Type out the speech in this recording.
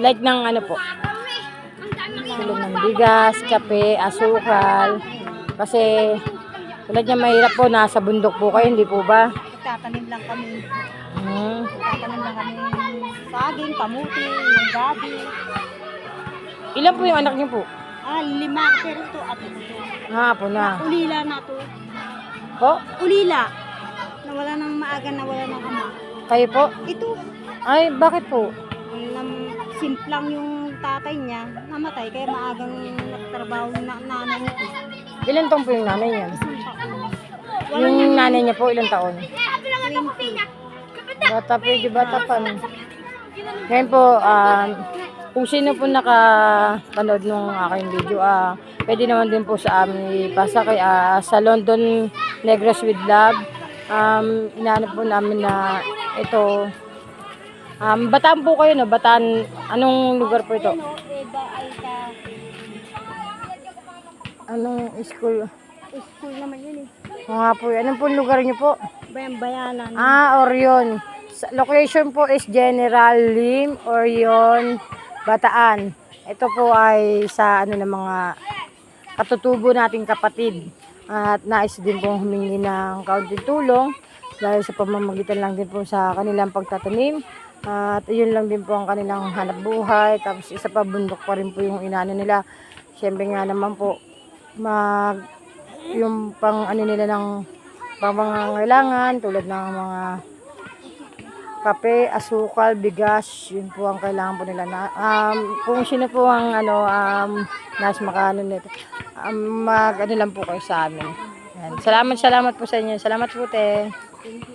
Like ng ano po? Tulad ng bigas, kape, asukal. Kasi tulad niya mahirap po, nasa bundok po kayo, hindi po ba? Tatanim lang kami. Hmm. Tatanim lang kami saging, kamuti, yung gabi. Ilan po yung anak niyo po? 5 pero to ato to. Po na. Ulila na to. Po? Ulila. Nawala ng maaga, nawala ng ama. Kayo po? Ito, Ay, bakit po? simplang yung tatay niya, namatay kaya maagang nagtrabaho na nanay niya. Ilan taon po yung nanay niya? Wala Yung nanay niya po, ilang taon? 20. Bata po, di bata pa. No? Ngayon po, kung sino po nakapanood ng aking video, pwede naman din po sa amin ipasa kay sa London Negros with Love. Inaanap po namin na ito. Bataan po kayo, no? Bataan, anong lugar po ito? Anong school? School naman yun eh. Nga po, anong po lugar niyo po? Bayanan. Orion. Location po is General Lim, Orion, Bataan. Ito po ay sa ano ng mga katutubo nating kapatid. At nais din pong humingi ng kaunting tulong dahil sa pamamagitan lang din po sa kanilang pagtatanim. At yun lang din po ang kanilang hanap buhay. Tapos isa pa, bundok pa rin po yung inano nila. Siyempre nga naman po, yung pang ano nila ng pangangailangan tulad ng mga kape, asukal, bigas, yun po ang kailangan po nila na kung sino po ang nasa makano nito, mag ano lang po kayo sa amin. Yan. Salamat po sa inyo. Salamat po te.